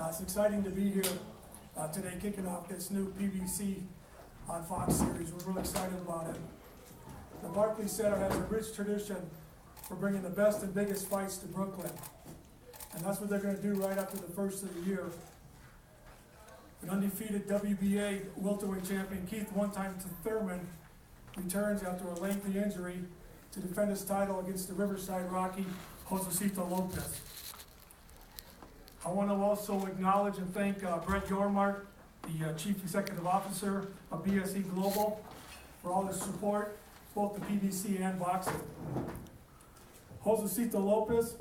It's exciting to be here today, kicking off this new PBC on Fox series. We're really excited about it. The Barclays Center has a rich tradition for bringing the best and biggest fights to Brooklyn. And that's what they're going to do right after the first of the year. An undefeated WBA welterweight champion, Keith one-time Thurman, returns after a lengthy injury to defend his title against the Riverside Rocky, Josesito Lopez. I want to also acknowledge and thank Brett Yormark, the Chief Executive Officer of BSE Global, for all his support, both the PBC and boxing. Josesito Lopez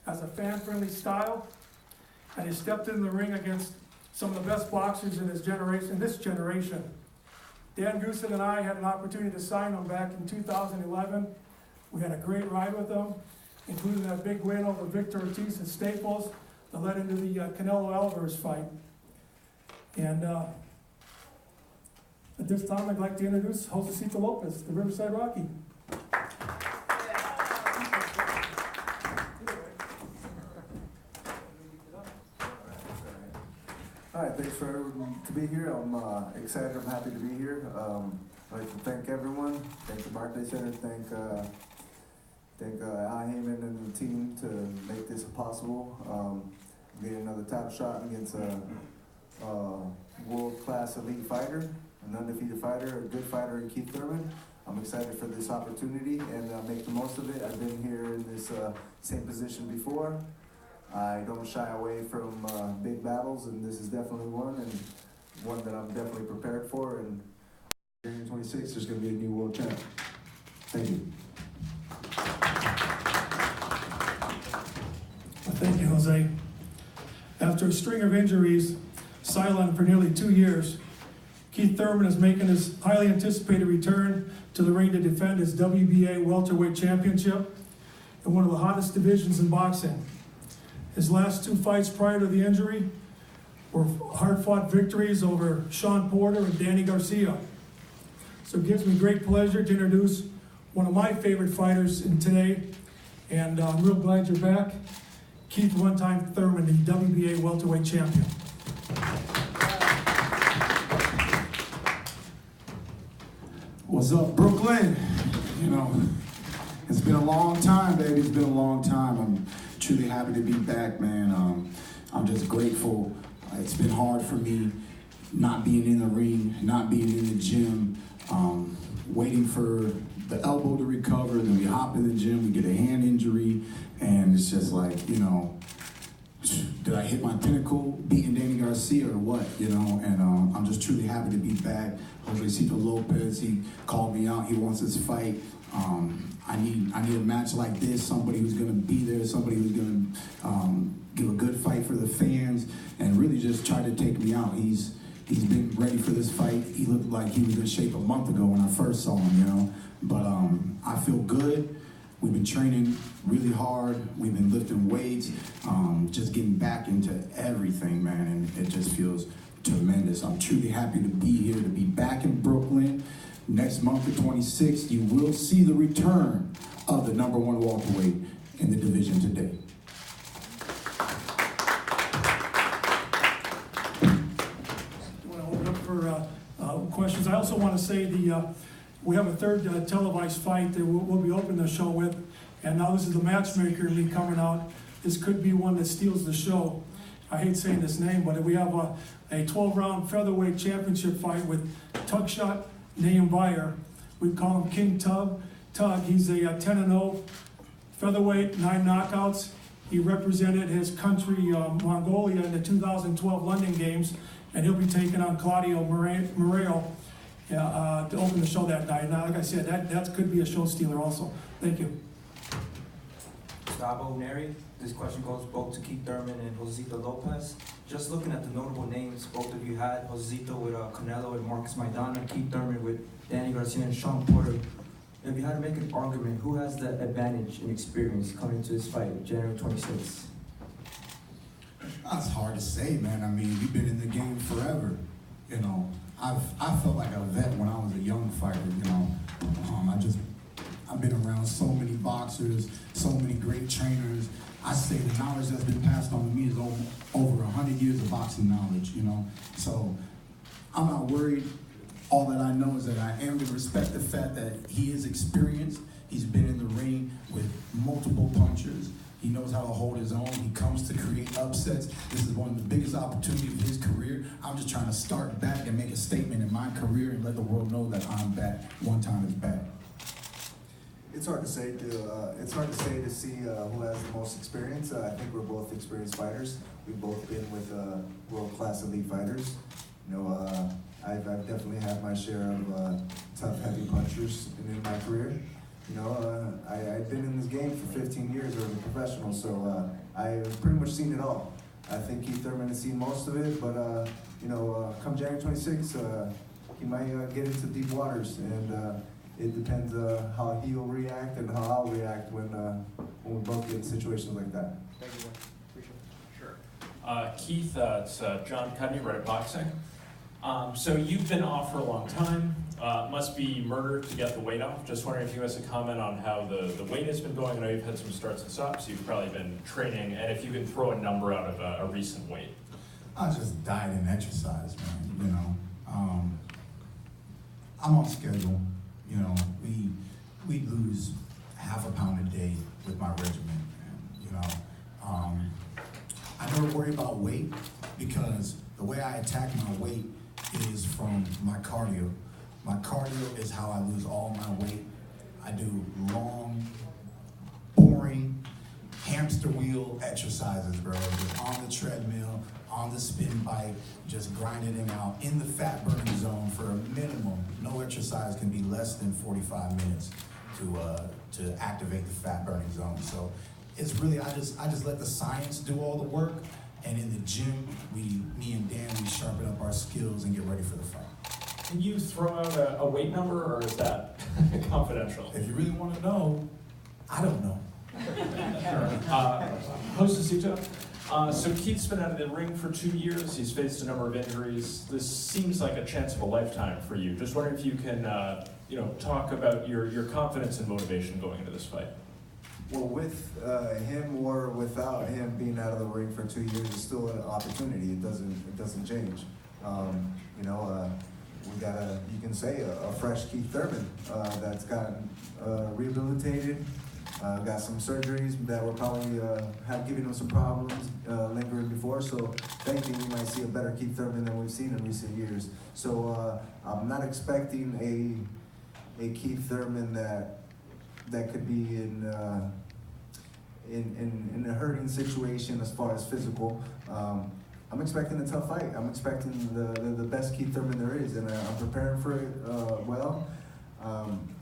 has a fan-friendly style, and he stepped in the ring against some of the best boxers in this generation. Dan Goosen and I had an opportunity to sign him back in 2011. We had a great ride with him, including that big win over Victor Ortiz at Staples that led into the Canelo Alvarez fight. And at this time, I'd like to introduce Josesito Lopez, the Riverside Rocky. All right, thanks for everyone to be here. I'm excited. I'm happy to be here. I'd like to thank everyone. Thank the Barclays Center. Thank Al Heyman and the team to make this possible. Getting another top shot against a world-class elite fighter, an undefeated fighter, a good fighter in Keith Thurman. I'm excited for this opportunity and make the most of it. I've been here in this same position before. I don't shy away from big battles, and this is definitely one, and one that I'm definitely prepared for. And in 26, there's going to be a new world champ. Thank you. Thank you, Jose. After a string of injuries, silent for nearly 2 years, Keith Thurman is making his highly anticipated return to the ring to defend his WBA welterweight championship in one of the hottest divisions in boxing. His last 2 fights prior to the injury were hard-fought victories over Sean Porter and Danny Garcia. So it gives me great pleasure to introduce one of my favorite fighters in today, and I'm real glad you're back, Keith one-time Thurman, the WBA welterweight champion. What's up, Brooklyn? You know, it's been a long time, baby. It's been a long time. I'm truly happy to be back, man. I'm just grateful. It's been hard for me not being in the ring, not being in the gym, waiting for the elbow to recover, then we hop in the gym, we get a hand injury, and it's just like, you know, did I hit my pinnacle beating Danny Garcia or what, you know? And I'm just truly happy to be back. Josesito Lopez, he called me out, he wants this fight. I need a match like this, somebody who's gonna be there, somebody who's gonna give a good fight for the fans, and really just try to take me out. He's been ready for this fight. He looked like he was in shape a month ago when I first saw him, you know? But I feel good. We've been training really hard. We've been lifting weights, just getting back into everything, man, and it just feels tremendous. I'm truly happy to be here, to be back in Brooklyn. Next month, the 26th, you will see the return of the #1 welterweight in the division today. I want to open up for questions. I also want to say we have a third televised fight that we'll be opening the show with, and now this is the matchmaker me coming out. This could be one that steals the show. I hate saying this name, but we have a 12-round featherweight championship fight with Tugshot Nayambire. We call him King Tug. He's a 10-0 featherweight, 9 knockouts. He represented his country, Mongolia, in the 2012 London Games, and he'll be taking on Claudio Moreno to open the show that night. Now, like I said, that could be a show stealer also. Thank you. Gustavo Neri. This question goes both to Keith Thurman and Josesito Lopez. Just looking at the notable names both of you had, Josesito with Canelo and Marcus Maidana, Keith Thurman with Danny Garcia and Sean Porter. If you had to make an argument, who has the advantage in experience coming into this fight, January 26th? That's hard to say, man. I mean, you've been in the game forever. You know, I felt like a vet when I was a young fighter, you know. I've been around so many boxers, so many great trainers. I say the knowledge that's been passed on to me is over 100 years of boxing. boxing knowledge, you know. So I'm not worried. All that I know is that I am going to respect the fact that he is experienced. He's been in the ring with multiple punchers. He knows how to hold his own. He comes to create upsets. This is one of the biggest opportunities of his career. I'm just trying to start back and make a statement in my career and let the world know that I'm back. One time is back. It's hard to say to see who has the most experience. I think we're both experienced fighters. We've both been with world-class elite fighters. You know, I've definitely had my share of tough, heavy punchers in my career. You know, I've been in this game for 15 years as a professional, so I've pretty much seen it all. I think Keith Thurman has seen most of it, but you know, come January 26th, he might get into deep waters, and it depends how he'll react and how I'll react when we both get in situations like that. Thank you, appreciate it. Sure. Keith, it's John Cudney, Reddit Boxing. So you've been off for a long time. Must be murder to get the weight off. Just wondering if you guys could comment on how the weight has been going. I know you've had some starts and stops. You've probably been training, and if you can throw a number out of a recent weight. I just diet and exercise, man. You know, I'm on schedule. You know, we lose half a pound a day with my regimen. And, you know, I never worry about weight because the way I attack my weight is from my cardio. My cardio is how I lose all my weight. I do long, boring, hamster wheel exercises, bro. Just on the treadmill, on the spin bike, just grinding it out in the fat burning zone for a minimum. No exercise can be less than 45 minutes to activate the fat burning zone. So it's really, I just let the science do all the work. And in the gym, me and Dan, we sharpen up our skills and get ready for the fight. Can you throw out a weight number, or is that confidential? If you really want to know, I don't know. Josesito, so Keith's been out of the ring for 2 years. He's faced a number of injuries. This seems like a chance of a lifetime for you. Just wondering if you can, talk about your confidence and motivation going into this fight. Well, with him or without him being out of the ring for 2 years, it's still an opportunity. It doesn't change. We got you can say a fresh Keith Thurman that's gotten rehabilitated, got some surgeries that were probably have given him some problems lingering before. So thankfully, we might see a better Keith Thurman than we've seen in recent years. So I'm not expecting a Keith Thurman that could be in a hurting situation as far as physical. I'm expecting a tough fight. I'm expecting the best Keith Thurman there is, and I'm preparing for it well.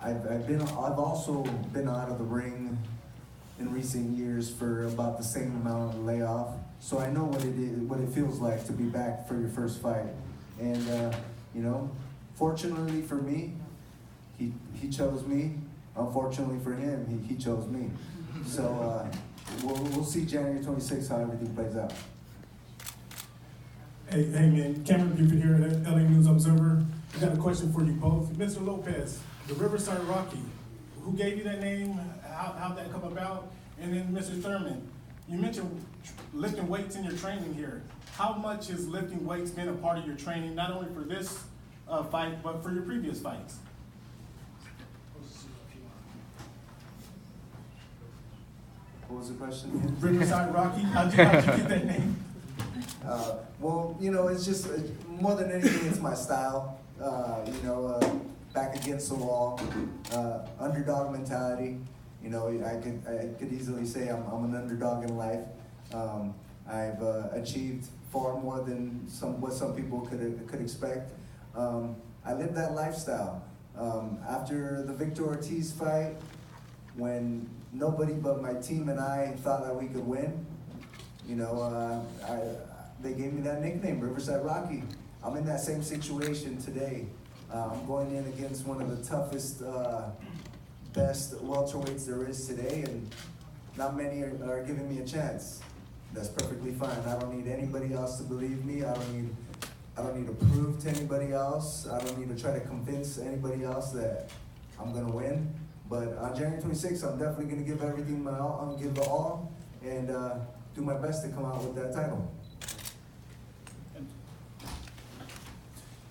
I've also been out of the ring in recent years for about the same amount of layoff, so I know what it feels like to be back for your first fight. And fortunately for me, he chose me. Unfortunately for him, he chose me. So we'll see January 26th how everything plays out. Hey man, Cameron Buford here at LA News Observer. I got a question for you both. Mr. Lopez, the Riverside Rocky, who gave you that name? How'd that come about? And then Mr. Thurman, you mentioned lifting weights in your training here. How much has lifting weights been a part of your training, not only for this fight, but for your previous fights? What was the question again? Riverside Rocky, how'd you get that name? Well, it's just more than anything, it's my style. Back against the wall, underdog mentality. I could easily say I'm an underdog in life. I've achieved far more than what some people could expect. I live that lifestyle. After the Victor Ortiz fight, when nobody but my team and I thought that we could win, they gave me that nickname, Riverside Rocky. I'm in that same situation today. I'm going in against one of the toughest, best welterweights there is today, and not many are giving me a chance. That's perfectly fine. I don't need anybody else to believe me. I don't need to prove to anybody else. I don't need to try to convince anybody else that I'm gonna win. But on January 26th, I'm definitely gonna give everything my all. I'm gonna give it all and do my best to come out with that title.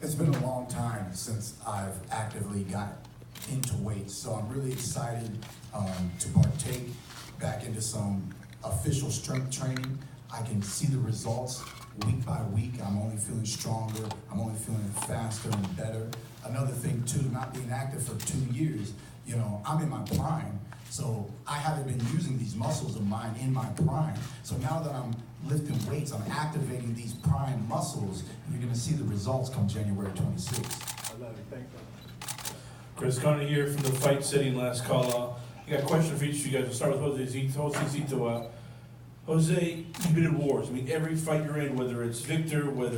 It's been a long time since I've actively got into weights, so I'm really excited to partake back into some official strength training. I can see the results week by week. I'm only feeling stronger. I'm only feeling faster and better. Another thing too, not being active for 2 years, you know, I'm in my prime, so I haven't been using these muscles of mine in my prime. So now that I'm lifting weights, I'm activating these prime muscles, and you're gonna see the results come January 26th. I love it, thank you. Chris Conner here from the Fight City and Last Call. I got a question for each of you guys. We'll start with Josesito. Jose, you've been in wars. I mean, every fight you're in, whether it's Victor, whether